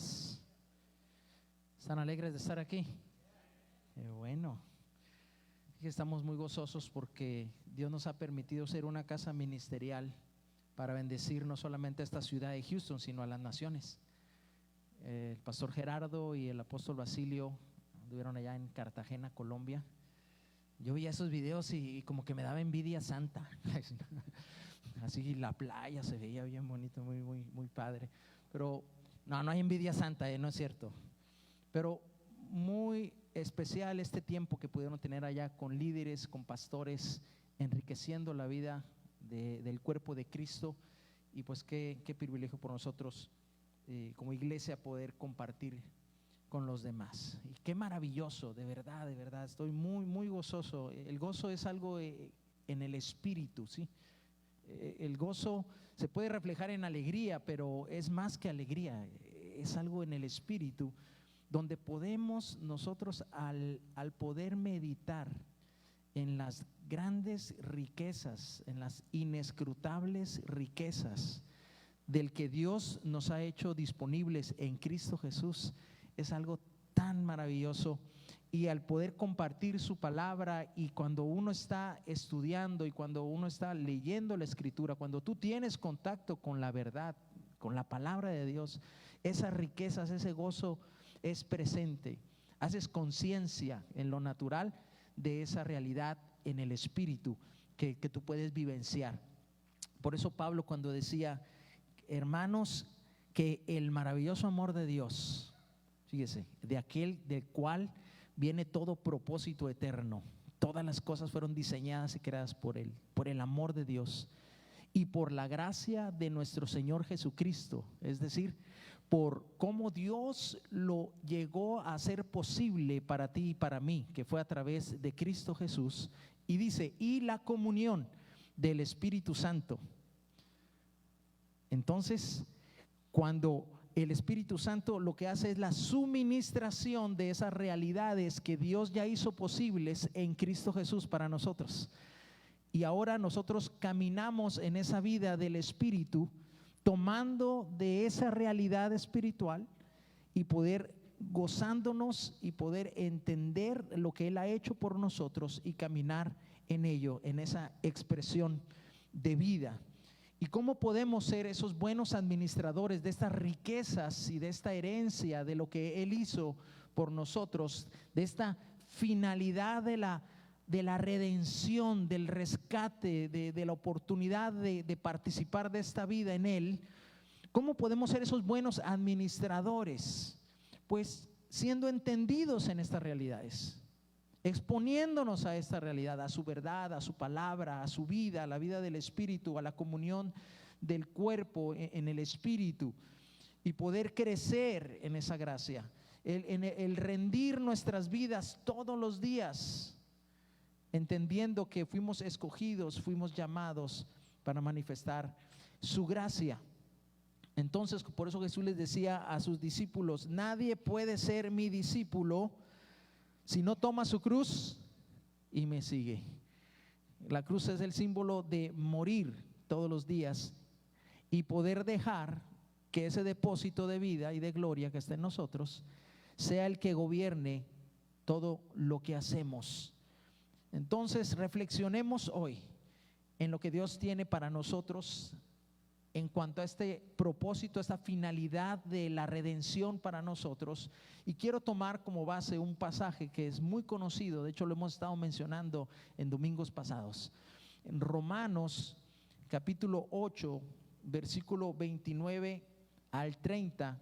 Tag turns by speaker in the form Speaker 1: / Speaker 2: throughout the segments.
Speaker 1: días. ¿Están alegres de estar aquí? Bueno, estamos muy gozosos porque Dios nos ha permitido ser una casa ministerial para bendecir no solamente a esta ciudad de Houston, sino a las naciones. El pastor Gerardo y el apóstol Basilio estuvieron allá en Cartagena, Colombia. Yo veía esos videos y como que me daba envidia santa. Así la playa se veía bien bonito, muy padre. Pero no hay envidia santa, no es cierto. Pero muy especial este tiempo que pudieron tener allá con líderes, con pastores, enriqueciendo la vida del cuerpo de Cristo. Y pues qué privilegio por nosotros como iglesia poder compartir con los demás. Y qué maravilloso, de verdad, estoy muy gozoso. El gozo es algo en el espíritu, ¿sí? El gozo se puede reflejar en alegría, pero es más que alegría, es algo en el espíritu, donde podemos nosotros al poder meditar en las grandes riquezas, en las inescrutables riquezas del que Dios nos ha hecho disponibles en Cristo Jesús, es algo tan maravilloso. Y al poder compartir su palabra, y cuando uno está estudiando y cuando uno está leyendo la escritura, cuando tú tienes contacto con la verdad, con la palabra de Dios, esas riquezas, ese gozo es presente. Haces conciencia en lo natural de esa realidad en el espíritu que tú puedes vivenciar. Por eso Pablo, cuando decía: hermanos, que el maravilloso amor de Dios, fíjese, de aquel del cual viene todo propósito eterno, todas las cosas fueron diseñadas y creadas por Él, por el amor de Dios y por la gracia de nuestro Señor Jesucristo, es decir, por cómo Dios lo llegó a hacer posible para ti y para mí, que fue a través de Cristo Jesús. Y dice: y la comunión del Espíritu Santo. Entonces, cuando el Espíritu Santo lo que hace es la suministración de esas realidades que Dios ya hizo posibles en Cristo Jesús para nosotros. Y ahora nosotros caminamos en esa vida del Espíritu, tomando de esa realidad espiritual y poder gozándonos y poder entender lo que Él ha hecho por nosotros y caminar en ello, en esa expresión de vida. ¿Y cómo podemos ser esos buenos administradores de estas riquezas y de esta herencia, de lo que Él hizo por nosotros, de esta finalidad de la redención, del rescate, de la oportunidad de participar de esta vida en Él? ¿Cómo podemos ser esos buenos administradores? Pues siendo entendidos en estas realidades, exponiéndonos a esta realidad, a su verdad, a su palabra, a su vida, a la vida del Espíritu, a la comunión del cuerpo en el Espíritu, y poder crecer en esa gracia, el rendir nuestras vidas todos los días, entendiendo que fuimos escogidos, fuimos llamados para manifestar su gracia. Entonces, por eso Jesús les decía a sus discípulos: nadie puede ser mi discípulo si no toma su cruz y me sigue. La cruz es el símbolo de morir todos los días y poder dejar que ese depósito de vida y de gloria que está en nosotros sea el que gobierne todo lo que hacemos. Entonces, reflexionemos hoy en lo que Dios tiene para nosotros en cuanto a este propósito, esta finalidad de la redención para nosotros. Y quiero tomar como base un pasaje que es muy conocido, de hecho lo hemos estado mencionando en domingos pasados. En Romanos capítulo 8, versículo 29 al 30,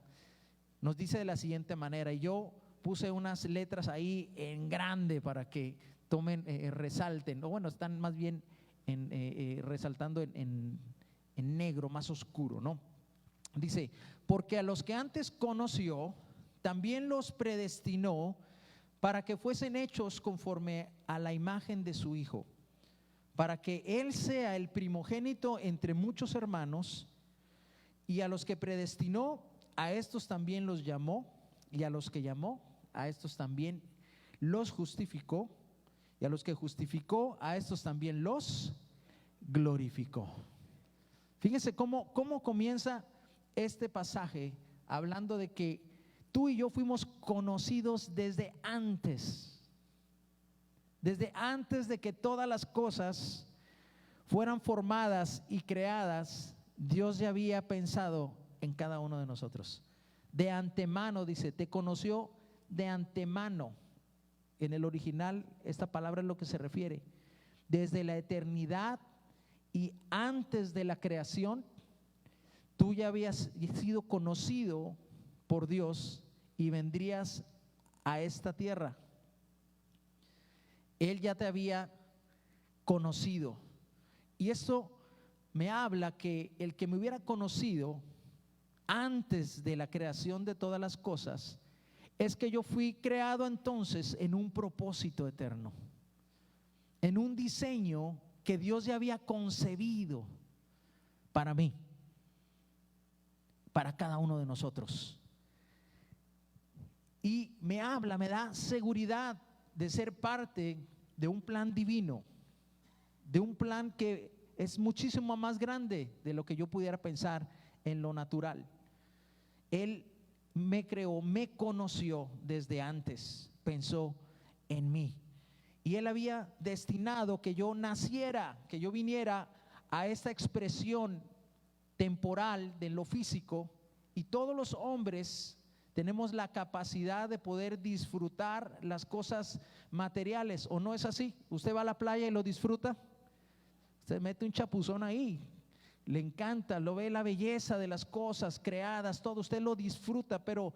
Speaker 1: nos dice de la siguiente manera, y yo puse unas letras ahí en grande para que tomen, resalten, o bueno, están más bien resaltando en negro, más oscuro, ¿no? Dice: porque a los que antes conoció, también los predestinó para que fuesen hechos conforme a la imagen de su Hijo, para que Él sea el primogénito entre muchos hermanos. Y a los que predestinó, a estos también los llamó, y a los que llamó, a estos también los justificó, y a los que justificó, a estos también los glorificó. Fíjense cómo comienza este pasaje hablando de que tú y yo fuimos conocidos desde antes de que todas las cosas fueran formadas y creadas. Dios ya había pensado en cada uno de nosotros. De antemano, dice, te conoció de antemano. En el original, esta palabra es lo que se refiere. Desde la eternidad y antes de la creación, tú ya habías sido conocido por Dios y vendrías a esta tierra. Él ya te había conocido. Y esto me habla que el que me hubiera conocido antes de la creación de todas las cosas, es que yo fui creado entonces en un propósito eterno, en un diseño que Dios ya había concebido para mí, para cada uno de nosotros. Y me habla, me da seguridad de ser parte de un plan divino, de un plan que es muchísimo más grande de lo que yo pudiera pensar en lo natural. Él me creó, me conoció desde antes, pensó en mí. Y Él había destinado que yo naciera, que yo viniera a esta expresión temporal de lo físico. Y todos los hombres tenemos la capacidad de poder disfrutar las cosas materiales, ¿o no es así? Usted va a la playa y lo disfruta. Usted mete un chapuzón ahí, le encanta, lo ve la belleza de las cosas creadas, todo, usted lo disfruta. Pero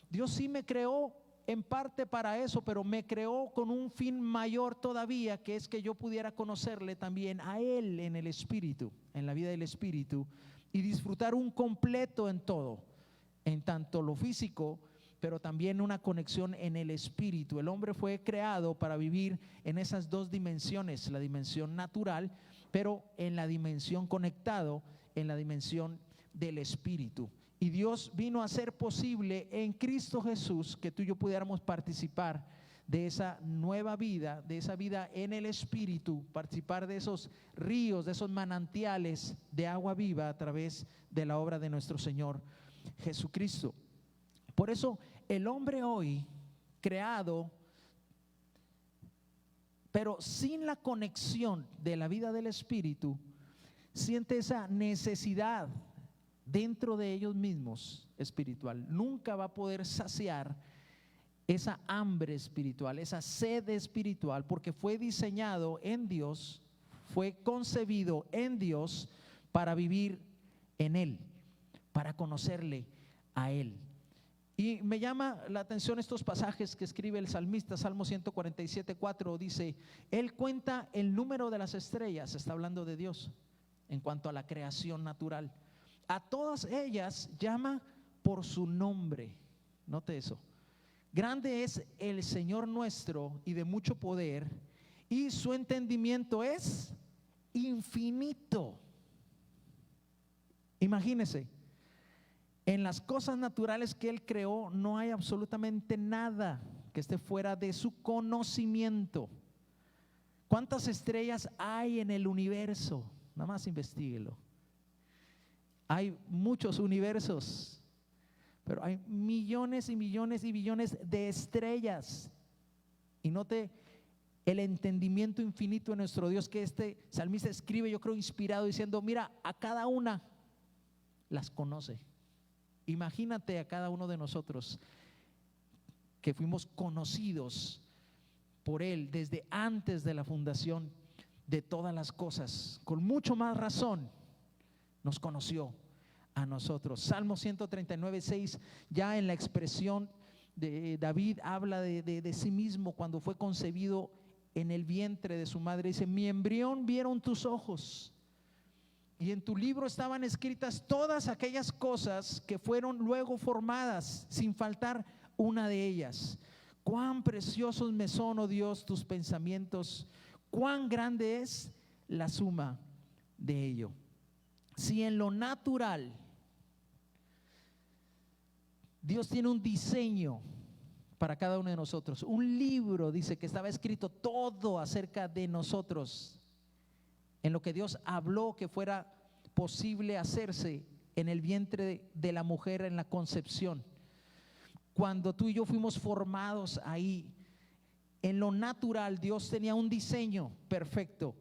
Speaker 1: Dios sí me creó en parte para eso, pero me creó con un fin mayor todavía, que es que yo pudiera conocerle también a Él en el Espíritu, en la vida del Espíritu, y disfrutar un completo en todo, en tanto lo físico, pero también una conexión en el Espíritu. El hombre fue creado para vivir en esas dos dimensiones, la dimensión natural, pero en la dimensión conectado, en la dimensión del Espíritu. Y Dios vino a hacer posible en Cristo Jesús que tú y yo pudiéramos participar de esa nueva vida, de esa vida en el Espíritu, participar de esos ríos, de esos manantiales de agua viva a través de la obra de nuestro Señor Jesucristo. Por eso el hombre hoy creado, pero sin la conexión de la vida del Espíritu, siente esa necesidad dentro de ellos mismos espiritual. Nunca va a poder saciar esa hambre espiritual, esa sed espiritual, porque fue diseñado en Dios, fue concebido en Dios para vivir en Él, para conocerle a Él. Y me llama la atención estos pasajes que escribe el salmista. Salmo 147:4 dice: Él cuenta el número de las estrellas, está hablando de Dios en cuanto a la creación natural. A todas ellas llama por su nombre. Note eso. Grande es el Señor nuestro y de mucho poder, y su entendimiento es infinito. Imagínese. En las cosas naturales que Él creó no hay absolutamente nada que esté fuera de su conocimiento. ¿Cuántas estrellas hay en el universo? Nada más investíguelo. Hay muchos universos, pero hay millones y millones y billones de estrellas. Y note el entendimiento infinito de nuestro Dios, que este salmista escribe, yo creo inspirado, diciendo: mira, a cada una las conoce. Imagínate a cada uno de nosotros que fuimos conocidos por Él desde antes de la fundación de todas las cosas. Con mucho más razón nos conoció a nosotros. Salmo 139:6, ya en la expresión de David, habla de sí mismo cuando fue concebido en el vientre de su madre. Dice: mi embrión vieron tus ojos, y en tu libro estaban escritas todas aquellas cosas que fueron luego formadas, sin faltar una de ellas. Cuán preciosos me son, oh Dios, tus pensamientos, cuán grande es la suma de ello. Si en lo natural Dios tiene un diseño para cada uno de nosotros, un libro, dice, que estaba escrito todo acerca de nosotros, en lo que Dios habló que fuera posible hacerse en el vientre de la mujer en la concepción. cuando tú y yo fuimos formados ahí, en lo natural Dios tenía un diseño perfecto.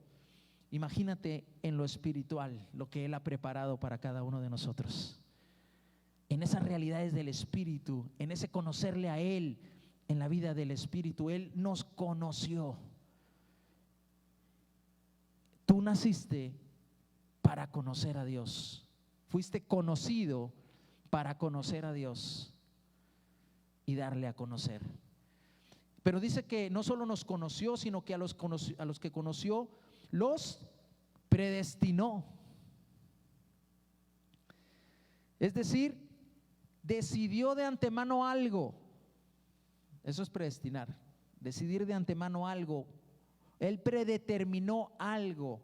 Speaker 1: Imagínate en lo espiritual lo que Él ha preparado para cada uno de nosotros. En esas realidades del Espíritu, en ese conocerle a Él, en la vida del Espíritu, Él nos conoció. Tú naciste para conocer a Dios. Fuiste conocido para conocer a Dios y darle a conocer. Pero dice que no solo nos conoció, sino que a los que conoció, los predestinó. Es decir, decidió de antemano algo. Eso es predestinar, decidir de antemano algo. Él predeterminó algo,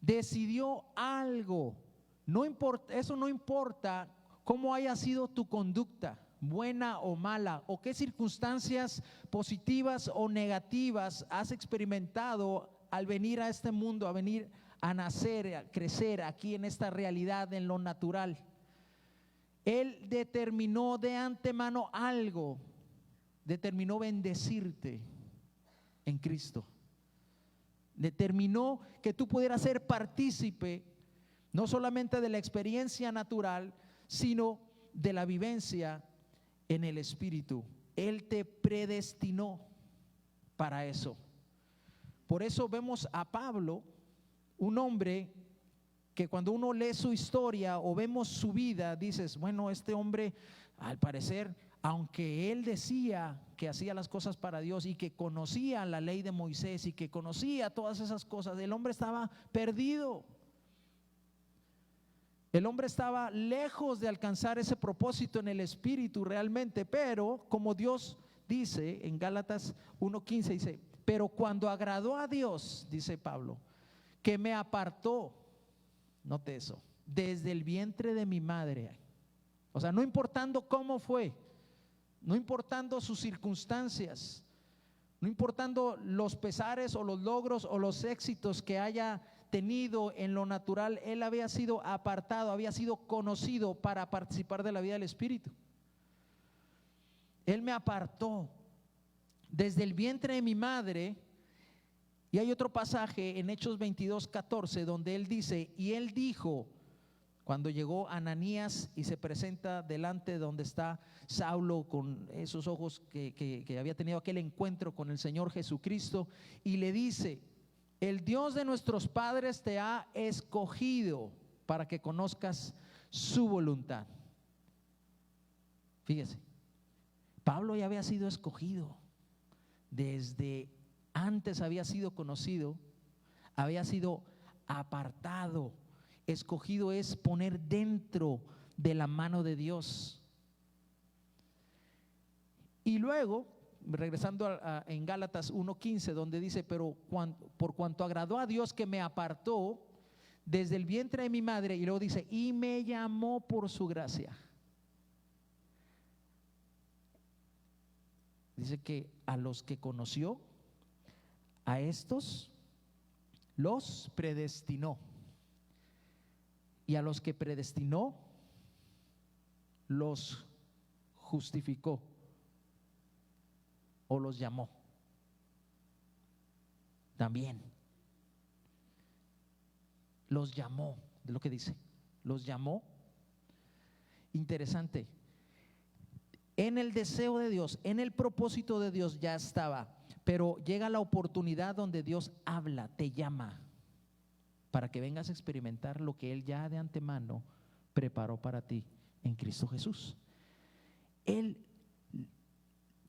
Speaker 1: decidió algo. No importa, eso no importa cómo haya sido tu conducta, buena o mala, o qué circunstancias positivas o negativas has experimentado al venir a este mundo, a venir a nacer, a crecer aquí en esta realidad, en lo natural. Él determinó de antemano algo, determinó bendecirte en Cristo. Determinó que tú pudieras ser partícipe no solamente de la experiencia natural, sino de la vivencia en el Espíritu. Él te predestinó para eso. Por eso vemos a Pablo, un hombre que cuando uno lee su historia o vemos su vida, dices, bueno, este hombre al parecer, aunque él decía que hacía las cosas para Dios y que conocía la ley de Moisés y que conocía todas esas cosas, el hombre estaba perdido. El hombre estaba lejos de alcanzar ese propósito en el Espíritu realmente, pero como Dios dice en Gálatas 1:15, dice, pero cuando agradó a Dios, dice Pablo, que me apartó, note eso, desde el vientre de mi madre. O sea, no importando cómo fue, no importando sus circunstancias, no importando los pesares o los logros o los éxitos que haya tenido en lo natural, él había sido apartado, había sido conocido para participar de la vida del Espíritu. Él me apartó desde el vientre de mi madre. Y hay otro pasaje en Hechos 22:14 donde él dice, y él dijo, cuando llegó Ananías y se presenta delante de donde está Saulo con esos ojos que había tenido aquel encuentro con el Señor Jesucristo, y le dice, el Dios de nuestros padres te ha escogido para que conozcas su voluntad. Fíjese, Pablo ya había sido escogido desde antes, había sido conocido, había sido apartado. Escogido es poner dentro de la mano de Dios. Y luego, regresando en Gálatas 1:15, donde dice, pero por cuanto agradó a Dios que me apartó desde el vientre de mi madre, y luego dice, y me llamó por su gracia. Dice que a los que conoció, a estos los predestinó, y a los que predestinó los justificó o los llamó también. Los llamó, de lo que dice, los llamó. Interesante, en el deseo de Dios, en el propósito de Dios ya estaba. Pero llega la oportunidad donde Dios habla, te llama, para que vengas a experimentar lo que Él ya de antemano preparó para ti en Cristo Jesús. Él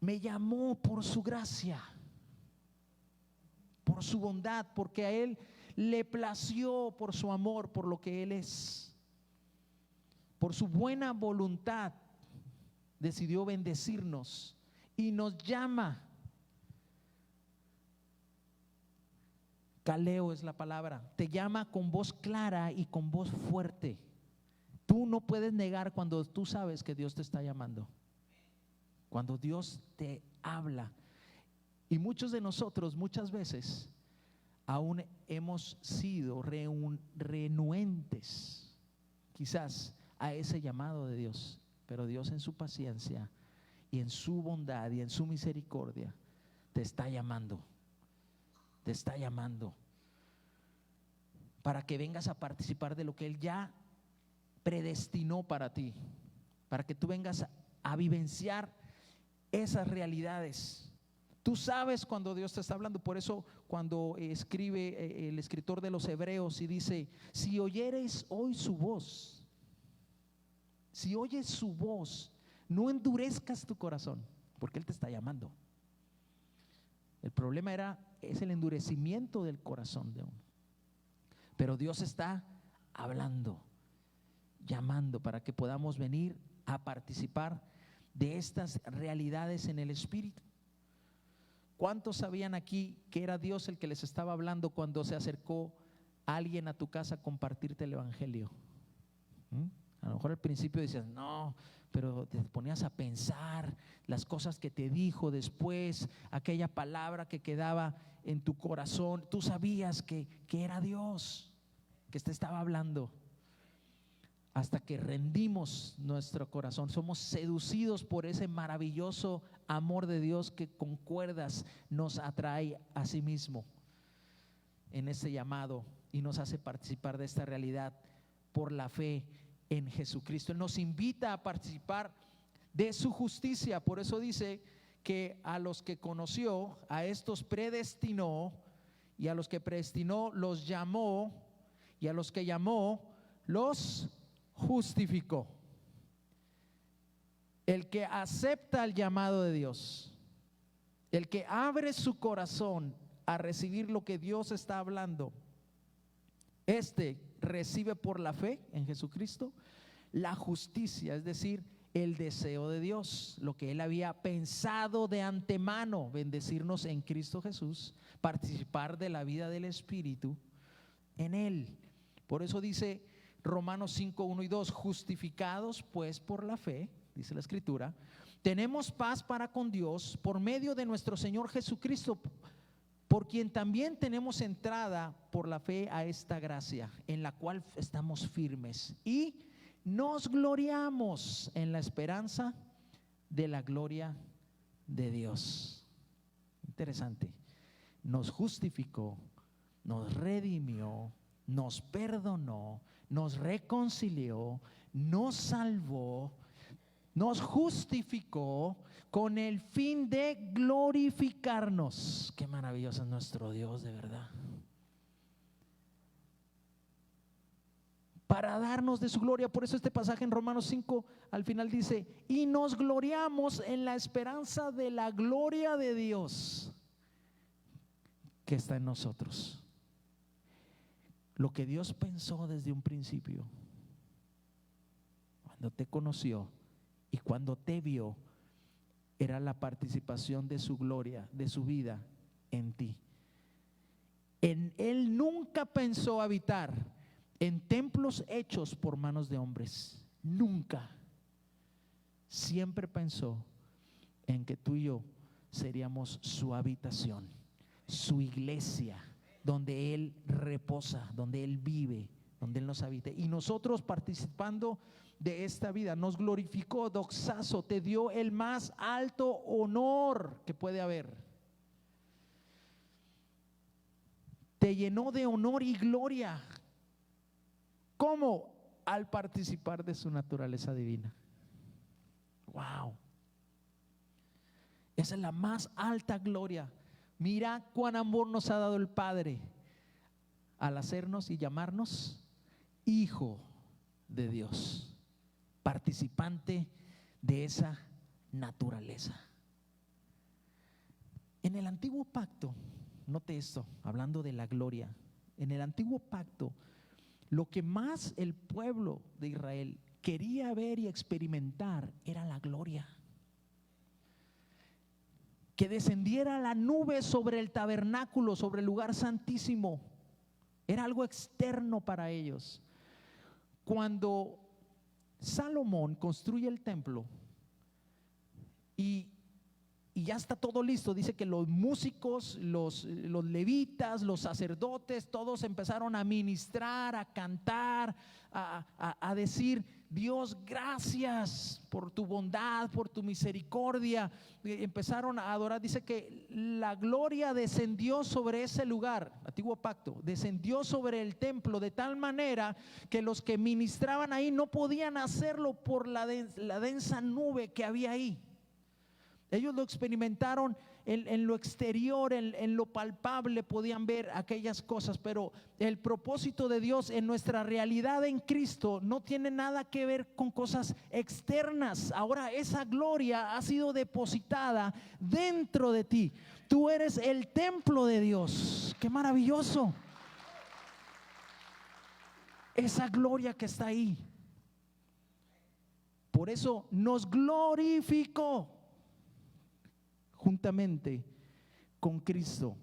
Speaker 1: me llamó por su gracia, por su bondad, porque a Él le plació, por su amor, por lo que Él es, por su buena voluntad, decidió bendecirnos y nos llama. Caleo es la palabra, te llama con voz clara y con voz fuerte. Tú no puedes negar cuando tú sabes que Dios te está llamando, cuando Dios te habla. Y muchos de nosotros muchas veces aún hemos sido renuentes quizás a ese llamado de Dios, pero Dios en su paciencia y en su bondad y en su misericordia te está llamando. Te está llamando para que vengas a participar de lo que Él ya predestinó para ti, para que tú vengas a vivenciar esas realidades. Tú sabes cuando Dios te está hablando. Por eso cuando escribe el escritor de los Hebreos y dice: si oyereis hoy su voz, si oyes su voz, no endurezcas tu corazón, porque Él te está llamando. El problema es el endurecimiento del corazón de uno. Pero Dios está hablando, llamando para que podamos venir a participar de estas realidades en el Espíritu. ¿Cuántos sabían aquí que era Dios el que les estaba hablando cuando se acercó alguien a tu casa a compartirte el Evangelio? A lo mejor al principio decías no, pero te ponías a pensar las cosas que te dijo después, aquella palabra que quedaba en tu corazón. Tú sabías que era Dios que te estaba hablando, hasta que rendimos nuestro corazón. Somos seducidos por ese maravilloso amor de Dios que con cuerdas nos atrae a sí mismo en ese llamado y nos hace participar de esta realidad por la fe en Jesucristo. Él nos invita a participar de su justicia. Por eso dice que a los que conoció, a estos predestinó, y a los que predestinó los llamó, y a los que llamó los justificó. El que acepta el llamado de Dios, el que abre su corazón a recibir lo que Dios está hablando, recibe por la fe en Jesucristo la justicia, es decir, el deseo de Dios, lo que Él había pensado de antemano: bendecirnos en Cristo Jesús, participar de la vida del Espíritu en Él. Por eso dice Romanos 5, 1 y 2: justificados pues por la fe, dice la Escritura, tenemos paz para con Dios por medio de nuestro Señor Jesucristo, por quien también tenemos entrada por la fe a esta gracia, en la cual estamos firmes y nos gloriamos en la esperanza de la gloria de Dios. Interesante. Nos justificó, nos redimió, nos perdonó, nos reconcilió, nos salvó, nos justificó con el fin de glorificarnos. Qué maravilloso es nuestro Dios, de verdad. Para darnos de su gloria. Por eso este pasaje en Romanos 5 al final dice: y nos gloriamos en la esperanza de la gloria de Dios que está en nosotros. Lo que Dios pensó desde un principio, cuando te conoció y cuando te vio, era la participación de su gloria, de su vida en ti. Él nunca pensó habitar en templos hechos por manos de hombres, nunca. Siempre pensó en que tú y yo seríamos su habitación, su iglesia, donde Él reposa, donde Él vive, donde Él nos habita. Y nosotros, participando de esta vida, nos glorificó, doxazo, te dio el más alto honor que puede haber. Te llenó de honor y gloria. ¿Cómo? Al participar de su naturaleza divina. Wow. Esa es la más alta gloria. Mira cuán amor nos ha dado el Padre al hacernos y llamarnos hijo de Dios, participante de esa naturaleza. En el antiguo pacto, note esto, hablando de la gloria, en el antiguo pacto, lo que más el pueblo de Israel quería ver y experimentar era la gloria. Que descendiera la nube sobre el tabernáculo, sobre el lugar santísimo. Era algo externo para ellos. Cuando Salomón construye el templo y y ya está todo listo. Dice que los músicos, los levitas, los sacerdotes, todos empezaron a ministrar, a cantar, a decir: Dios, gracias por tu bondad, por tu misericordia. Empezaron a adorar. Dice que la gloria descendió sobre ese lugar, antiguo pacto, descendió sobre el templo de tal manera que los que ministraban ahí no podían hacerlo por la densa nube que había ahí. Ellos lo experimentaron en lo exterior, en lo palpable, podían ver aquellas cosas, pero el propósito de Dios en nuestra realidad en Cristo no tiene nada que ver con cosas externas. Ahora esa gloria ha sido depositada dentro de ti. Tú eres el templo de Dios. ¡Qué maravilloso! Esa gloria que está ahí. Por eso nos glorificó juntamente con Cristo.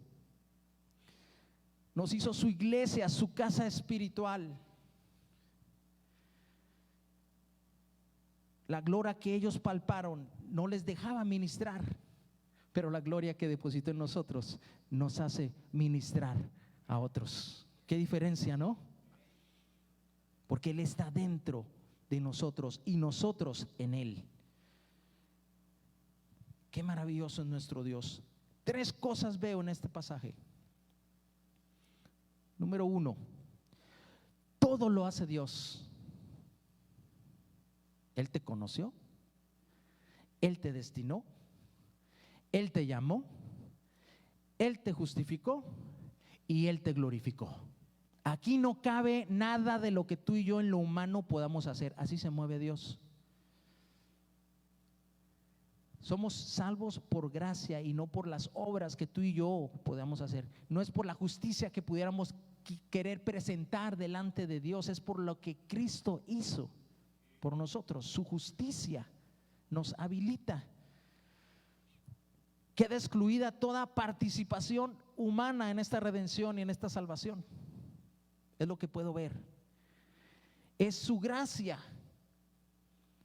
Speaker 1: Nos hizo su iglesia, su casa espiritual. La gloria que ellos palparon no les dejaba ministrar, pero la gloria que depositó en nosotros nos hace ministrar a otros. Qué diferencia, ¿no? Porque Él está dentro de nosotros y nosotros en Él. Qué maravilloso es nuestro Dios. 3 cosas veo en este pasaje. Número 1, todo lo hace Dios. Él te conoció, Él te destinó, Él te llamó, Él te justificó y Él te glorificó. Aquí no cabe nada de lo que tú y yo en lo humano podamos hacer. Así se mueve Dios. Somos salvos por gracia y no por las obras que tú y yo podamos hacer. No es por la justicia que pudiéramos querer presentar delante de Dios, es por lo que Cristo hizo por nosotros. Su justicia nos habilita. Queda excluida toda participación humana en esta redención y en esta salvación. Es lo que puedo ver. Es su gracia,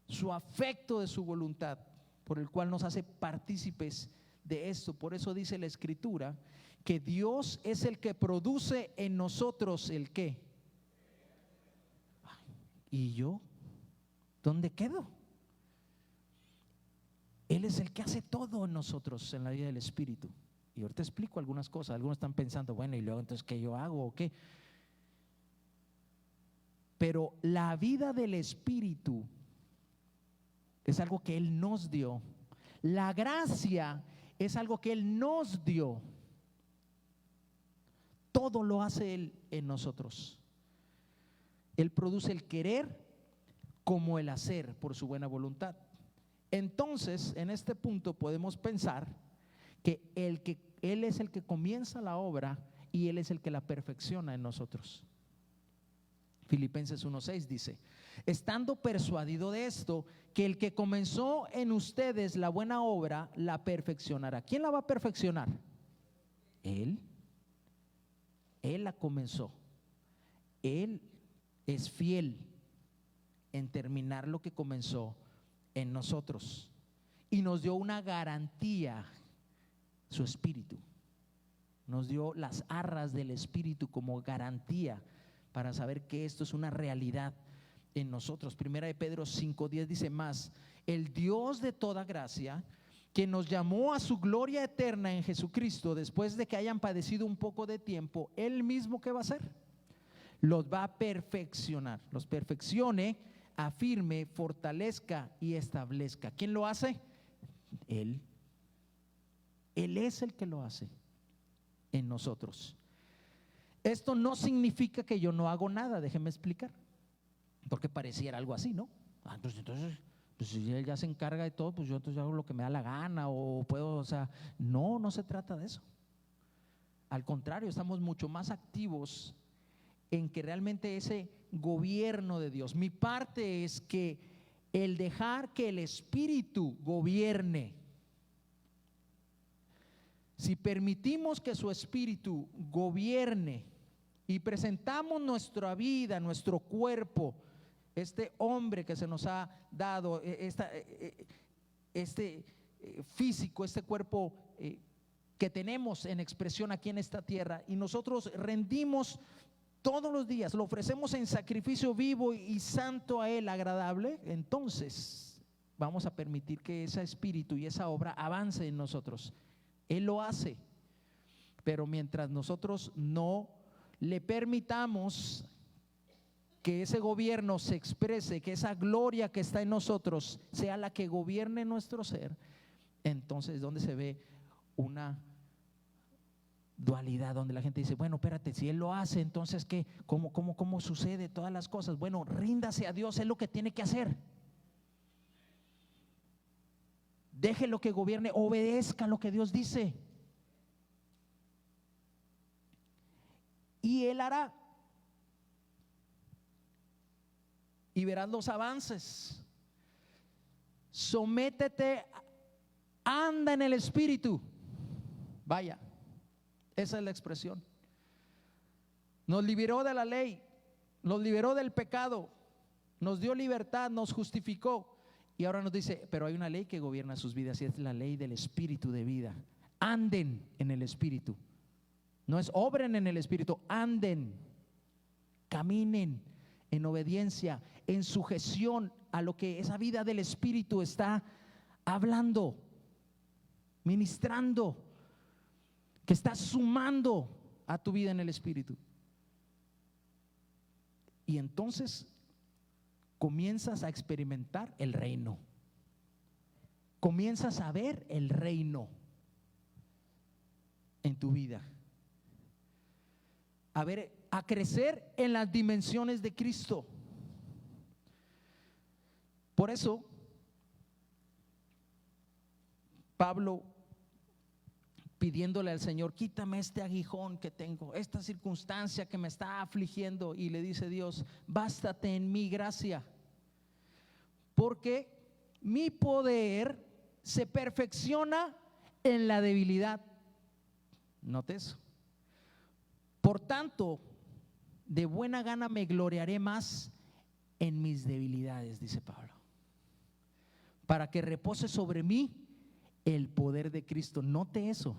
Speaker 1: su afecto de su voluntad, por el cual nos hace partícipes de esto. Por eso dice la Escritura que Dios es el que produce en nosotros el qué. ¿Y yo? ¿Dónde quedo? Él es el que hace todo en nosotros en la vida del Espíritu. Y ahorita explico algunas cosas. Algunos están pensando, bueno, y luego entonces ¿qué yo hago o qué? Pero la vida del Espíritu es algo que Él nos dio. La gracia es algo que Él nos dio. Todo lo hace Él en nosotros. Él produce el querer como el hacer por su buena voluntad. Entonces, en este punto podemos pensar que Él es el que comienza la obra y Él es el que la perfecciona en nosotros. Filipenses 1:6 dice: estando persuadido de esto, que el que comenzó en ustedes la buena obra la perfeccionará. ¿Quién la va a perfeccionar? Él. Él la comenzó. Él es fiel en terminar lo que comenzó en nosotros y nos dio una garantía, su Espíritu. Nos dio las arras del Espíritu como garantía para saber que esto es una realidad en nosotros. Primera de Pedro 5:10 dice más: el Dios de toda gracia, que nos llamó a su gloria eterna en Jesucristo, después de que hayan padecido un poco de tiempo, Él mismo, ¿qué va a hacer? Los va a perfeccionar, los perfeccione, afirme, fortalezca y establezca. ¿Quién lo hace? Él. Él es el que lo hace en nosotros. Esto no significa que yo no hago nada, déjeme explicar, porque pareciera algo así, ¿no? Entonces, pues si Él ya se encarga de todo, pues yo entonces hago lo que me da la gana o puedo, o sea, no se trata de eso. Al contrario, estamos mucho más activos en que realmente ese gobierno de Dios, mi parte es que el dejar que el Espíritu gobierne. Si permitimos que su Espíritu gobierne y presentamos nuestra vida, nuestro cuerpo, este hombre que se nos ha dado, físico, este cuerpo que tenemos en expresión aquí en esta tierra, y nosotros rendimos todos los días, lo ofrecemos en sacrificio vivo y santo a Él, agradable, entonces vamos a permitir que ese espíritu y esa obra avance en nosotros. Él lo hace, pero mientras nosotros no le permitamos que ese gobierno se exprese, que esa gloria que está en nosotros sea la que gobierne nuestro ser, entonces donde se ve una dualidad, donde la gente dice, bueno, espérate, si Él lo hace, entonces ¿qué? ¿Cómo sucede todas las cosas? Bueno, ríndase a Dios, es lo que tiene que hacer. Deje lo que gobierne, obedezca lo que Dios dice, y Él hará, y verás los avances. Sométete, anda en el Espíritu. Vaya, esa es la expresión. Nos liberó de la ley, nos liberó del pecado, nos dio libertad, nos justificó, y ahora nos dice, pero hay una ley que gobierna sus vidas, y es la ley del Espíritu de vida. Anden en el Espíritu. No es obren en el Espíritu, anden, caminen en obediencia, en sujeción a lo que esa vida del Espíritu está hablando, ministrando, que está sumando a tu vida en el Espíritu. Y entonces comienzas a experimentar el reino, comienzas a ver el reino en tu vida, a crecer en las dimensiones de Cristo. Por eso Pablo, pidiéndole al Señor, quítame este aguijón que tengo, esta circunstancia que me está afligiendo, y le dice Dios, bástate en mi gracia, porque mi poder se perfecciona en la debilidad. Note eso. Por tanto, de buena gana me gloriaré más en mis debilidades, dice Pablo, para que repose sobre mí el poder de Cristo. Note eso.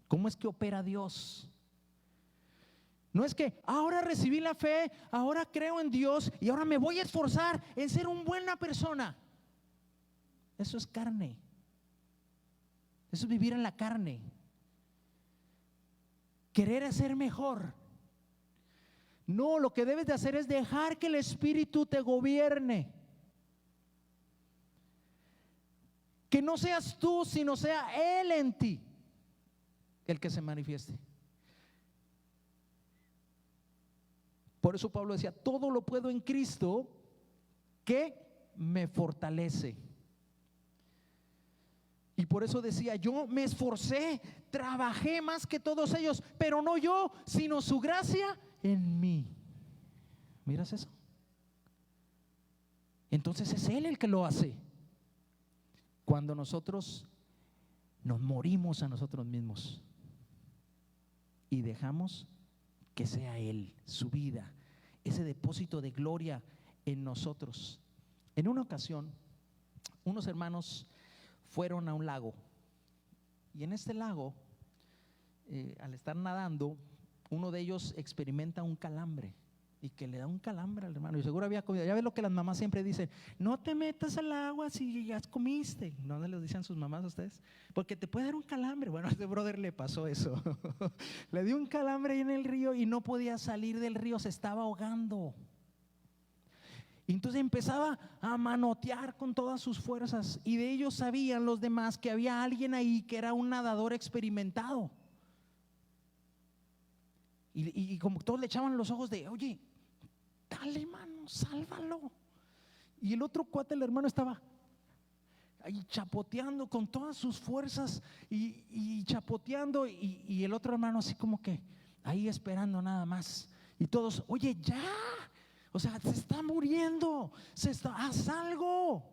Speaker 1: ¿Cómo es que opera Dios? No es que ahora recibí la fe, ahora creo en Dios y ahora me voy a esforzar en ser una buena persona. Eso es carne. Eso es vivir en la carne. Querer ser mejor. No, lo que debes de hacer es dejar que el Espíritu te gobierne. Que no seas tú, sino sea Él en ti el que se manifieste. Por eso Pablo decía, todo lo puedo en Cristo que me fortalece. Y por eso decía, yo me esforcé, trabajé más que todos ellos, pero no yo, sino su gracia en mí. ¿Miras eso? Entonces es Él el que lo hace. Cuando nosotros nos morimos a nosotros mismos y dejamos que sea Él, su vida, ese depósito de gloria en nosotros. En una ocasión, unos hermanos fueron a un lago, y en este lago, al estar nadando, uno de ellos experimenta un calambre, y que le da un calambre al hermano, y seguro había comido. Ya ves lo que las mamás siempre dicen, no te metas al agua si ya comiste. ¿No les dicen sus mamás a ustedes? Porque te puede dar un calambre. Bueno, a este brother le pasó eso. Le dio un calambre ahí en el río y no podía salir del río, se estaba ahogando. Y entonces empezaba a manotear con todas sus fuerzas, y de ellos sabían los demás que había alguien ahí que era un nadador experimentado. Y como todos le echaban los ojos de, oye, dale, hermano, sálvalo. Y el otro cuate, el hermano, estaba ahí chapoteando con todas sus fuerzas y chapoteando, y el otro hermano así como que ahí esperando nada más. Y todos, oye, ya, o sea, se está muriendo, haz algo.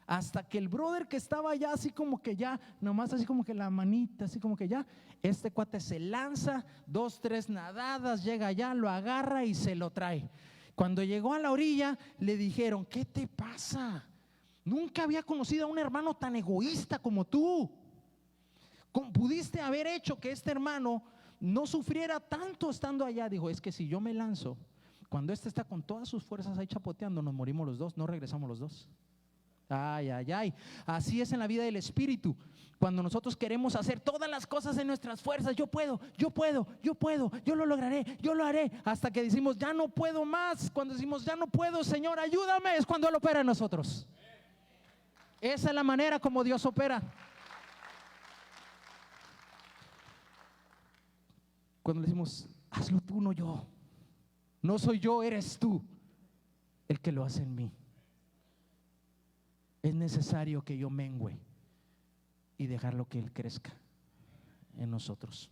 Speaker 1: Hasta que el brother que estaba ya así como que ya, nomás así como que la manita, así como que ya, este cuate se lanza, 2, 3 nadadas, llega allá, lo agarra y se lo trae. Cuando llegó a la orilla le dijeron, ¿qué te pasa? Nunca había conocido a un hermano tan egoísta como tú. ¿Cómo pudiste haber hecho que este hermano no sufriera tanto estando allá? Dijo, es que si yo me lanzo, cuando este está con todas sus fuerzas ahí chapoteando, nos morimos los dos, no regresamos los dos. Ay, ay, ay. Así es en la vida del espíritu. Cuando nosotros queremos hacer todas las cosas en nuestras fuerzas, yo puedo, yo lo lograré, yo lo haré, hasta que decimos, ya no puedo más. Cuando decimos, ya no puedo, Señor, ayúdame, es cuando Él opera en nosotros. Esa es la manera como Dios opera. Cuando le decimos, hazlo tú, no yo. No soy yo, eres tú el que lo hace en mí. Es necesario que yo mengüe y dejarlo que Él crezca en nosotros.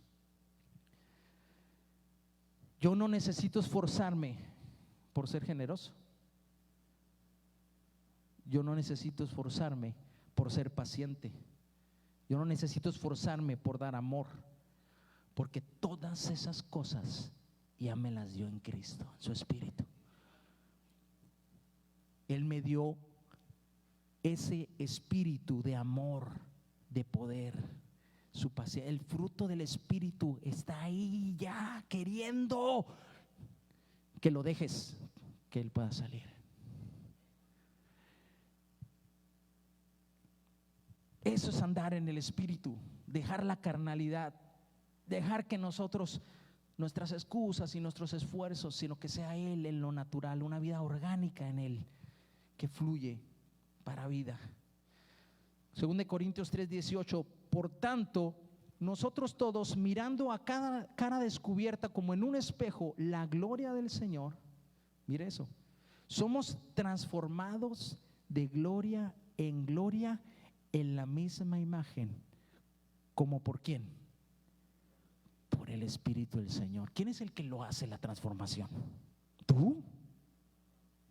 Speaker 1: Yo no necesito esforzarme por ser generoso. Yo no necesito esforzarme por ser paciente. Yo no necesito esforzarme por dar amor, porque todas esas cosas ya me las dio en Cristo, en su Espíritu. Él me dio ese espíritu de amor, de poder, su paciencia. El fruto del Espíritu está ahí ya queriendo que lo dejes, que Él pueda salir. Eso es andar en el Espíritu, dejar la carnalidad, dejar que nosotros, nuestras excusas y nuestros esfuerzos, sino que sea Él en lo natural, una vida orgánica en Él, que fluye para vida. 2 Corintios 3:18, por tanto, nosotros todos, mirando a cada cara descubierta como en un espejo la gloria del Señor, mire eso, somos transformados de gloria en gloria en la misma imagen. ¿Como por quién? Por el Espíritu del Señor. ¿Quién es el que lo hace la transformación? ¿Tú?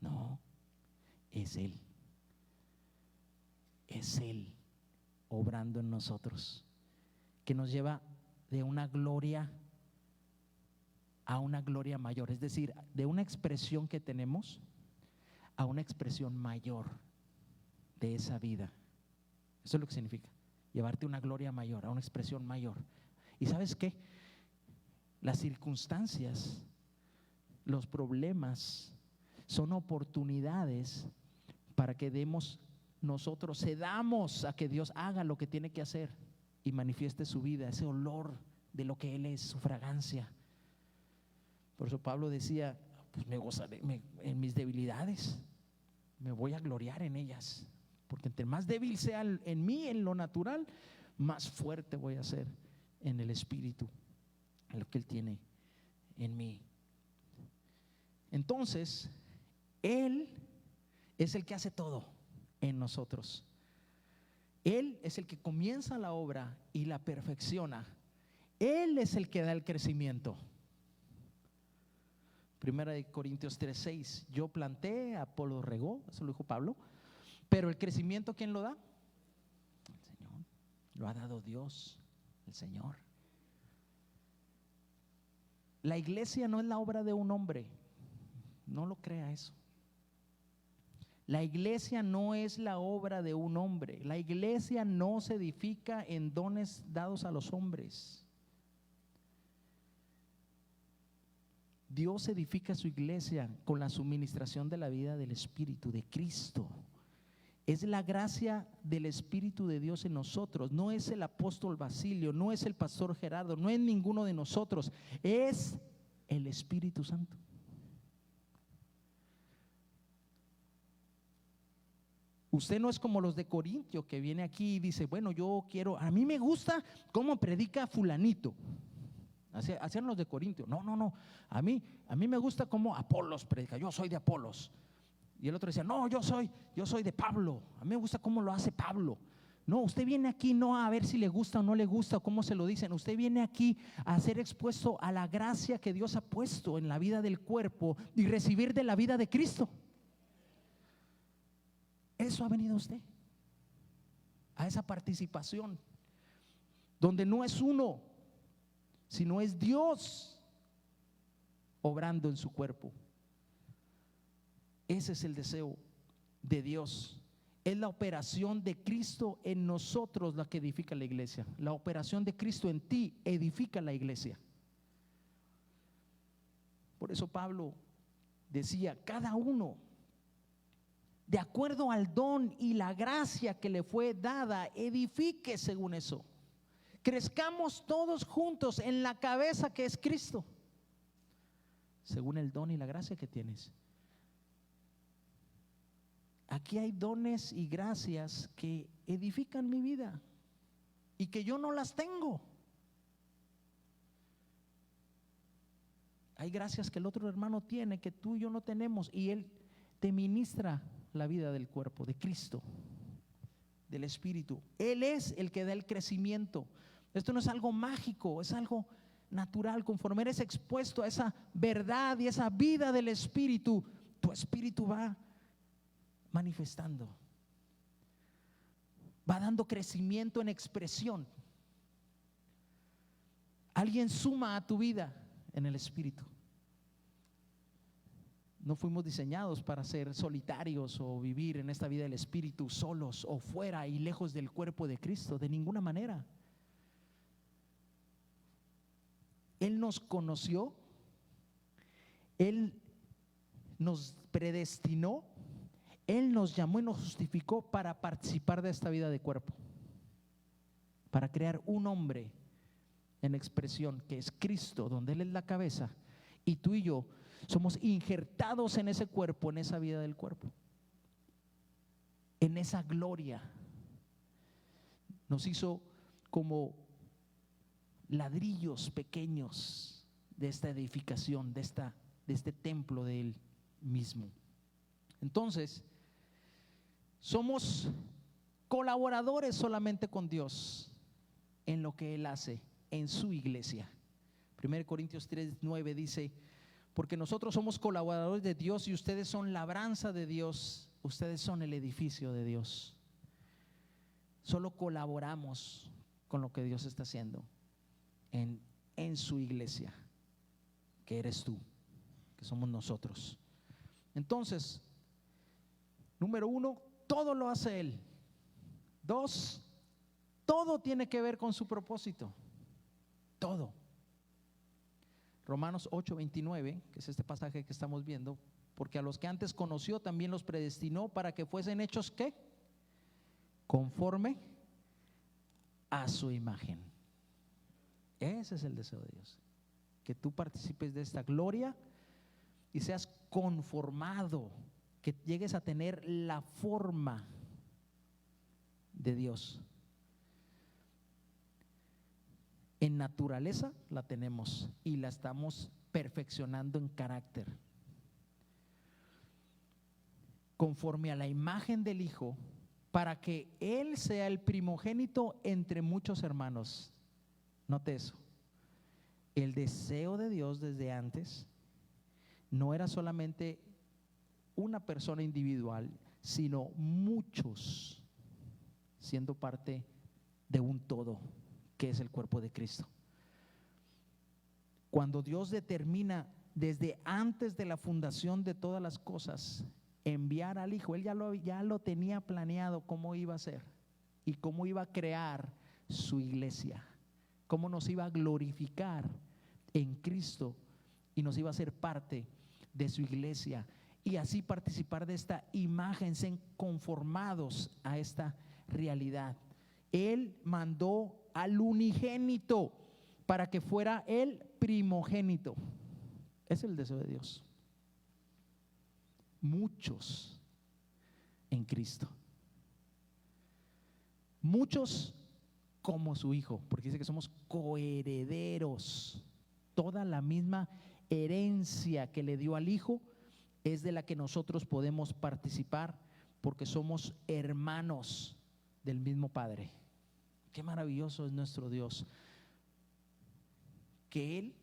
Speaker 1: No, es Él. Es Él obrando en nosotros, que nos lleva de una gloria a una gloria mayor, es decir, de una expresión que tenemos a una expresión mayor de esa vida. Eso es lo que significa, llevarte a una gloria mayor, a una expresión mayor. ¿Y sabes qué? Las circunstancias, los problemas son oportunidades para que nosotros cedamos a que Dios haga lo que tiene que hacer y manifieste su vida, ese olor de lo que Él es, su fragancia. Por eso Pablo decía, pues me gozaré en mis debilidades, me voy a gloriar en ellas, porque entre más débil sea en mí, en lo natural, más fuerte voy a ser en el Espíritu, en lo que Él tiene en mí. Entonces, Él es el que hace todo en nosotros. Él es el que comienza la obra y la perfecciona. Él es el que da el crecimiento. 1 Corintios 3:6, yo planté, Apolo regó, eso lo dijo Pablo, pero el crecimiento, ¿quién lo da? El Señor. Lo ha dado Dios, el Señor. La iglesia no es la obra de un hombre, no lo crea eso. La iglesia no es la obra de un hombre. La iglesia no se edifica en dones dados a los hombres. Dios edifica su iglesia con la suministración de la vida del Espíritu de Cristo. Es la gracia del Espíritu de Dios en nosotros. No es el apóstol Basilio, no es el pastor Gerardo, no es ninguno de nosotros. Es el Espíritu Santo. Usted no es como los de Corintio, que viene aquí y dice, bueno, yo quiero, a mí me gusta cómo predica fulanito. Hacían los de Corintio. No, a mí me gusta cómo Apolos predica, yo soy de Apolos. Y el otro decía, no, yo soy de Pablo, a mí me gusta cómo lo hace Pablo. No, usted viene aquí no a ver si le gusta o no le gusta o cómo se lo dicen. Usted viene aquí a ser expuesto a la gracia que Dios ha puesto en la vida del cuerpo y recibir de la vida de Cristo. Eso ha venido usted, a esa participación, donde no es uno, sino es Dios obrando en su cuerpo. Ese es el deseo de Dios Es la operación de Cristo en nosotros la que edifica la iglesia. La operación de Cristo en ti edifica la iglesia. Por eso Pablo decía, cada uno, de acuerdo al don y la gracia que le fue dada, edifique según eso. Crezcamos todos juntos en la cabeza que es Cristo, según el don y la gracia que tienes. Aquí hay dones y gracias que edifican mi vida y que yo no las tengo. Hay gracias que el otro hermano tiene que tú y yo no tenemos, y él te ministra la vida del cuerpo, de Cristo, del Espíritu. Él es el que da el crecimiento. Esto no es algo mágico, es algo natural. Conforme eres expuesto a esa verdad y esa vida del Espíritu, tu espíritu va manifestando, va dando crecimiento en expresión. Alguien suma a tu vida en el Espíritu. No fuimos diseñados para ser solitarios o vivir en esta vida del Espíritu solos o fuera y lejos del cuerpo de Cristo, de ninguna manera. Él nos conoció, Él nos predestinó, Él nos llamó y nos justificó para participar de esta vida de cuerpo, para crear un hombre en expresión que es Cristo, donde Él es la cabeza, y tú y yo somos injertados en ese cuerpo, en esa vida del cuerpo, en esa gloria. Nos hizo como ladrillos pequeños de esta edificación, de este templo de Él mismo. Entonces, somos colaboradores solamente con Dios en lo que Él hace en su iglesia. 1 Corintios 3:9 dice: porque nosotros somos colaboradores de Dios y ustedes son labranza de Dios, ustedes son el edificio de Dios. Solo colaboramos con lo que Dios está haciendo en su iglesia, que eres tú, que somos nosotros. Entonces, número 1, todo lo hace Él. 2, todo tiene que ver con su propósito. Todo. Romanos 8:29, que es este pasaje que estamos viendo: porque a los que antes conoció también los predestinó para que fuesen hechos ¿qué? Conforme a su imagen. Ese es el deseo de Dios, que tú participes de esta gloria y seas conformado, que llegues a tener la forma de Dios. En naturaleza la tenemos y la estamos perfeccionando en carácter, conforme a la imagen del Hijo, para que Él sea el primogénito entre muchos hermanos. Note eso. El deseo de Dios desde antes no era solamente una persona individual, sino muchos siendo parte de un todo, que es el cuerpo de Cristo. Cuando Dios determina desde antes de la fundación de todas las cosas enviar al Hijo, Él ya lo tenía planeado cómo iba a ser y cómo iba a crear su iglesia, cómo nos iba a glorificar en Cristo y nos iba a hacer parte de su iglesia y así participar de esta imagen, ser conformados a esta realidad. Él mandó al unigénito para que fuera el primogénito. Es el deseo de Dios. Muchos en Cristo, muchos como su Hijo, porque dice que somos coherederos. Toda la misma herencia que le dio al Hijo es de la que nosotros podemos participar, porque somos hermanos del mismo Padre. Qué maravilloso es nuestro Dios, que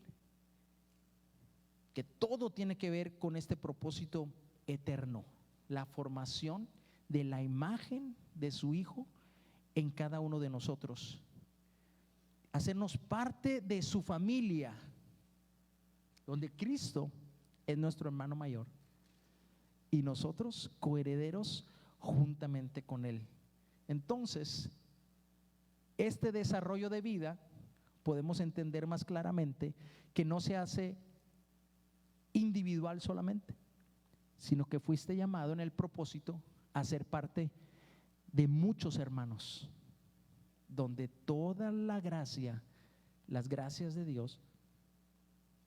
Speaker 1: todo tiene que ver con este propósito eterno, la formación de la imagen de su Hijo en cada uno de nosotros, hacernos parte de su familia, donde Cristo es nuestro hermano mayor y nosotros coherederos juntamente con Él. Entonces, este desarrollo de vida podemos entender más claramente que no se hace individual solamente, sino que fuiste llamado en el propósito a ser parte de muchos hermanos, donde toda la gracia, las gracias de Dios,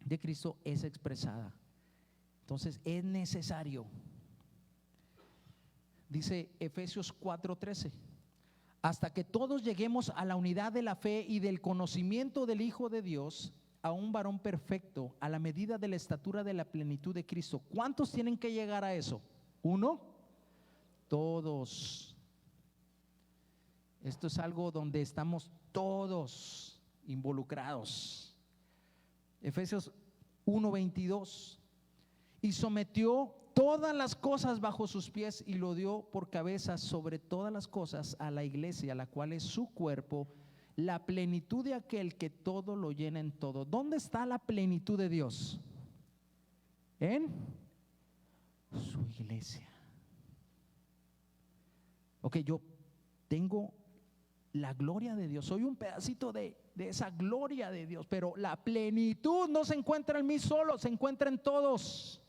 Speaker 1: de Cristo, es expresada. Entonces es necesario. Dice Efesios 4:13, hasta que todos lleguemos a la unidad de la fe y del conocimiento del Hijo de Dios, a un varón perfecto, a la medida de la estatura de la plenitud de Cristo. ¿Cuántos tienen que llegar a eso? ¿Uno? Todos. Esto es algo donde estamos todos involucrados. Efesios 1:22, y sometió todas las cosas bajo sus pies y lo dio por cabeza sobre todas las cosas a la iglesia, la cual es su cuerpo, la plenitud de aquel que todo lo llena en todo. ¿Dónde está la plenitud de Dios? En su iglesia. Ok, yo tengo la gloria de Dios, soy un pedacito de esa gloria de Dios, pero la plenitud no se encuentra en mí solo, se encuentra en todos,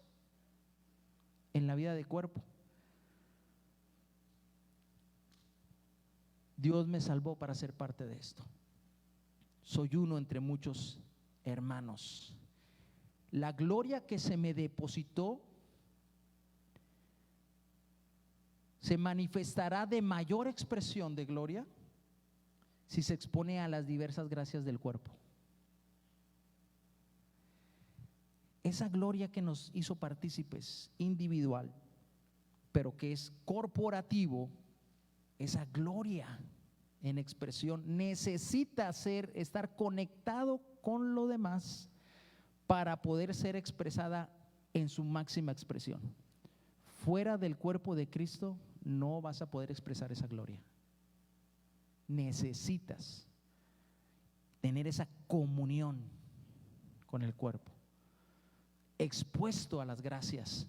Speaker 1: en la vida de cuerpo. Dios me salvó para ser parte de esto. Soy uno entre muchos hermanos. La gloria que se me depositó se manifestará de mayor expresión de gloria si se expone a las diversas gracias del cuerpo. Esa gloria que nos hizo partícipes individual, pero que es corporativo, esa gloria en expresión necesita estar conectado con lo demás para poder ser expresada en su máxima expresión. Fuera del cuerpo de Cristo no vas a poder expresar esa gloria. Necesitas tener esa comunión con el cuerpo, expuesto a las gracias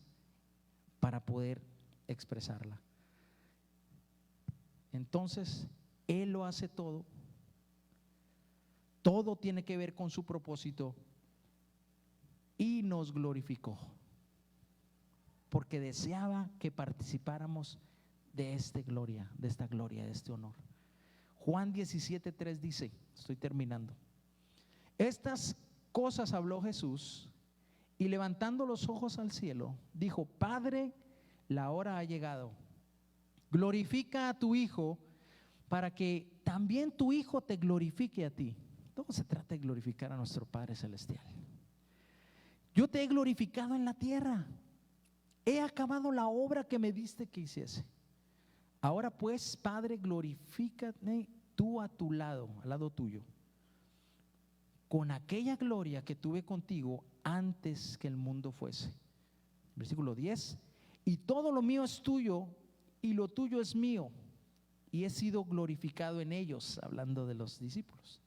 Speaker 1: para poder expresarla. Entonces, Él lo hace todo. Todo tiene que ver con su propósito y nos glorificó porque deseaba que participáramos de esta gloria, de este honor. Juan 17:3 dice, estoy terminando, estas cosas habló Jesús y levantando los ojos al cielo, dijo: Padre, la hora ha llegado, glorifica a tu Hijo para que también tu Hijo te glorifique a ti. Todo se trata de glorificar a nuestro Padre Celestial. Yo te he glorificado en la tierra, he acabado la obra que me diste que hiciese. Ahora pues, Padre, glorifícate tú a tu lado, al lado tuyo, con aquella gloria que tuve contigo antes que el mundo fuese. Versículo 10, y todo lo mío es tuyo y lo tuyo es mío, y he sido glorificado en ellos, hablando de los discípulos.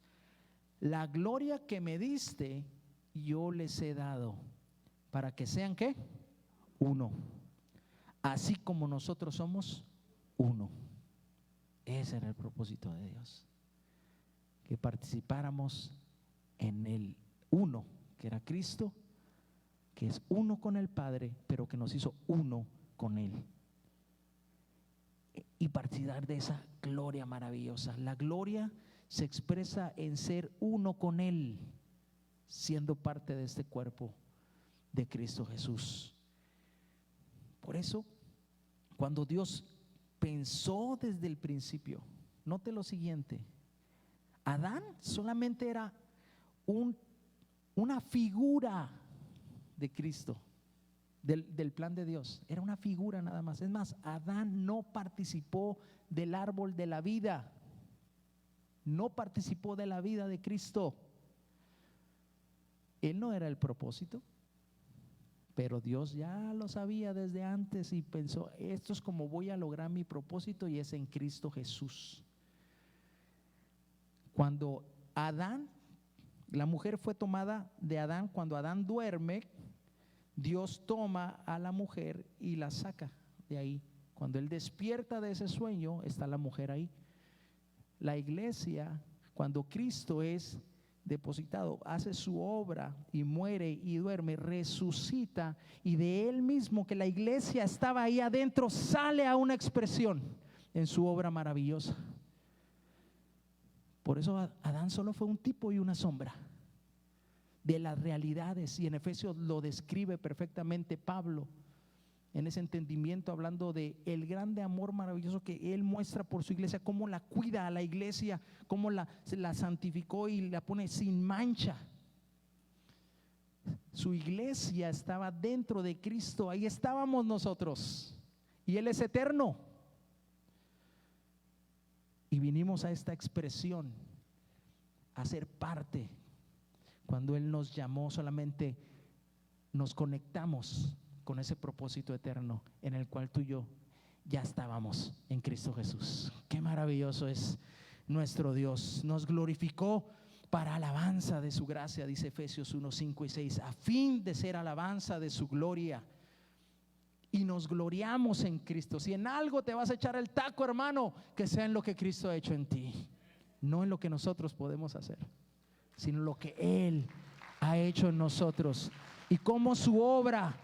Speaker 1: La gloria que me diste yo les he dado, para que sean ¿qué? Uno, así como nosotros somos uno. Ese era el propósito de Dios, que participáramos en el uno, que era Cristo, que es uno con el Padre, pero que nos hizo uno con Él, y participar de esa gloria maravillosa. La gloria se expresa en ser uno con Él, siendo parte de este cuerpo de Cristo Jesús. Por eso, cuando Dios pensó desde el principio, note lo siguiente: Adán solamente era una figura de Cristo, del plan de Dios. Era una figura nada más. Es más, Adán no participó del árbol de la vida, no participó de la vida de Cristo. Él no era el propósito, pero Dios ya lo sabía desde antes y pensó: esto es como voy a lograr mi propósito, y es en Cristo Jesús. Cuando Adán, la mujer fue tomada de Adán, cuando Adán duerme, Dios toma a la mujer y la saca de ahí Cuando él despierta de ese sueño, está la mujer ahí. La iglesia, cuando Cristo es depositado, hace su obra y muere y duerme, resucita, y de él mismo, que la iglesia estaba ahí adentro, sale a una expresión en su obra maravillosa. Por eso Adán solo fue un tipo y una sombra de las realidades, y en Efesios lo describe perfectamente Pablo en ese entendimiento, hablando de el grande amor maravilloso que él muestra por su iglesia, cómo la cuida a la iglesia, cómo la santificó y la pone sin mancha. Su iglesia estaba dentro de Cristo, ahí estábamos nosotros, y él es eterno. Y vinimos a esta expresión, a ser parte. Cuando él nos llamó, solamente nos conectamos con ese propósito eterno en el cual tú y yo ya estábamos en Cristo Jesús. Qué maravilloso es nuestro Dios. Nos glorificó para alabanza de su gracia, dice Efesios 1, 5 y 6, a fin de ser alabanza de su gloria. Y nos gloriamos en Cristo. Si en algo te vas a echar el taco, hermano, que sea en lo que Cristo ha hecho en ti, no en lo que nosotros podemos hacer, sino lo que Él ha hecho en nosotros, y cómo su obra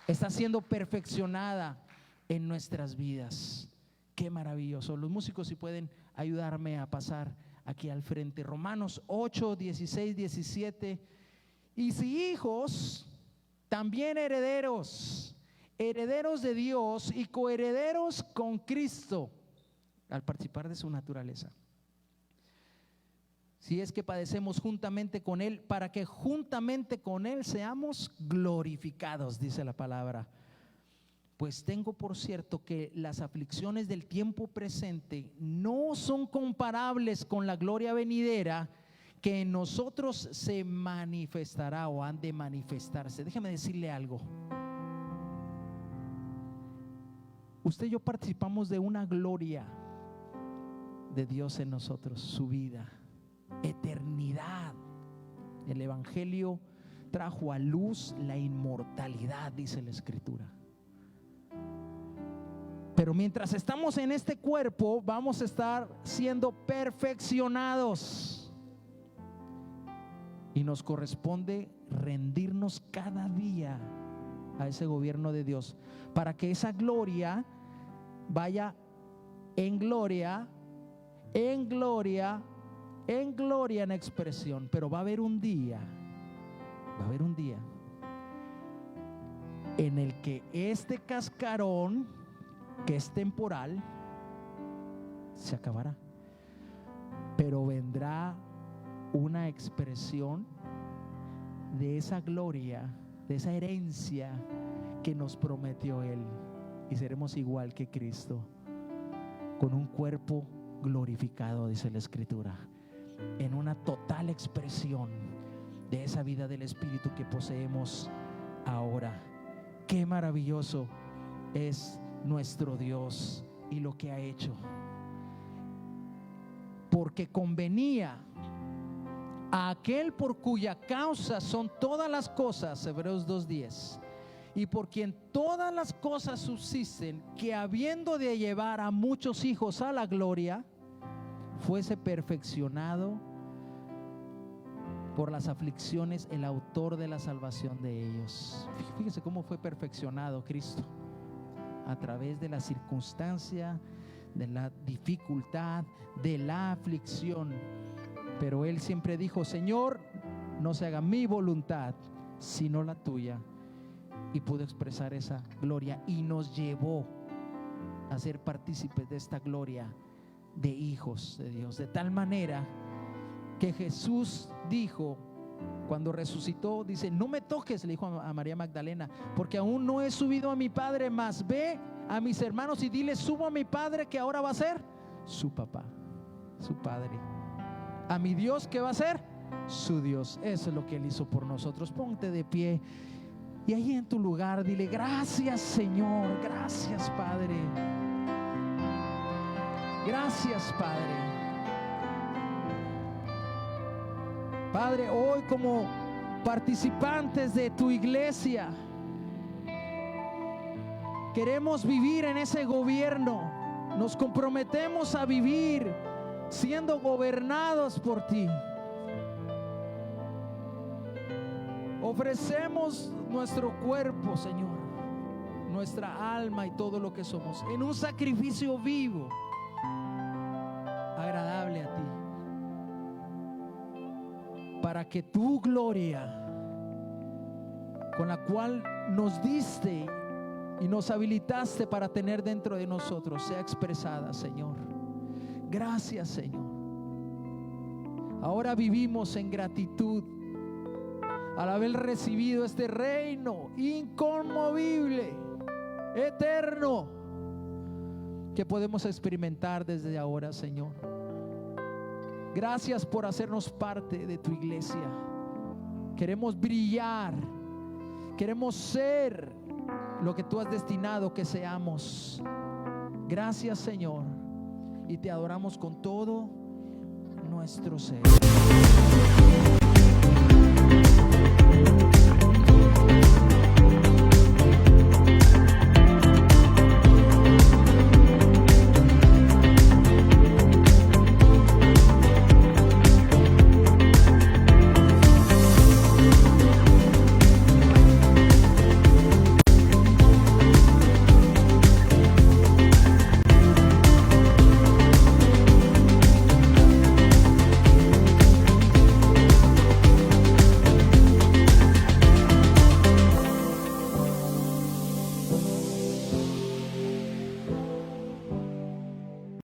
Speaker 1: está siendo perfeccionada en nuestras vidas. Qué maravilloso. Los músicos, si pueden ayudarme a pasar aquí al frente. Romanos 8, 16, 17. Y si hijos, también herederos, herederos de Dios y coherederos con Cristo, al participar de su naturaleza. Si es que padecemos juntamente con Él, para que juntamente con Él seamos glorificados, dice la palabra. Pues tengo por cierto que las aflicciones del tiempo presente no son comparables con la gloria venidera, que en nosotros se manifestará o han de manifestarse. Déjeme decirle algo. Usted y yo participamos de una gloria de Dios en nosotros, su vida, eternidad. El Evangelio trajo a luz la inmortalidad, dice la Escritura. Pero mientras estamos en este cuerpo, vamos a estar siendo perfeccionados, y nos corresponde rendirnos cada día a ese gobierno de Dios, para que esa gloria vaya en gloria, en gloria, en gloria, en expresión. Pero va a haber un día, en el que este cascarón, que es temporal, se acabará, pero vendrá una expresión de esa gloria, de esa herencia que nos prometió Él, y seremos igual que Cristo, con un cuerpo glorificado, dice la Escritura, en una total expresión de esa vida del Espíritu que poseemos ahora. Qué maravilloso es nuestro Dios y lo que ha hecho, porque convenía a aquel por cuya causa son todas las cosas, Hebreos 2:10, y por quien todas las cosas subsisten, que habiendo de llevar a muchos hijos a la gloria, fuese perfeccionado por las aflicciones el autor de la salvación de ellos. Fíjese cómo fue perfeccionado Cristo: a través de la circunstancia, de la dificultad, de la aflicción. Pero Él siempre dijo: Señor, no se haga mi voluntad, sino la tuya. Y pudo expresar esa gloria, y nos llevó a ser partícipes de esta gloria de hijos de Dios, de tal manera que Jesús dijo, cuando resucitó, dice: no me toques, le dijo a María Magdalena, porque aún no he subido a mi Padre, mas ve a mis hermanos y dile: subo a mi Padre, que ahora va a ser su papá, su Padre, a mi Dios, que va a ser su Dios. Eso es lo que Él hizo por nosotros. Ponte de pie y ahí en tu lugar dile: gracias, Señor, gracias, Padre, gracias, Padre. Padre, hoy como participantes de tu iglesia, Queremos vivir en ese gobierno. Nos comprometemos a vivir siendo gobernados por ti. Ofrecemos nuestro cuerpo, Señor, nuestra alma y todo lo que somos en un sacrificio vivo, agradable a ti, para que tu gloria, con la cual nos diste y nos habilitaste para tener dentro de nosotros, sea expresada, Señor. Gracias, Señor. Ahora vivimos en gratitud al haber recibido este reino inconmovible, eterno, que podemos experimentar desde ahora, Señor. Gracias por hacernos parte de tu iglesia. Queremos brillar, queremos ser lo que tú has destinado que seamos. Gracias, Señor, y te adoramos con todo nuestro ser.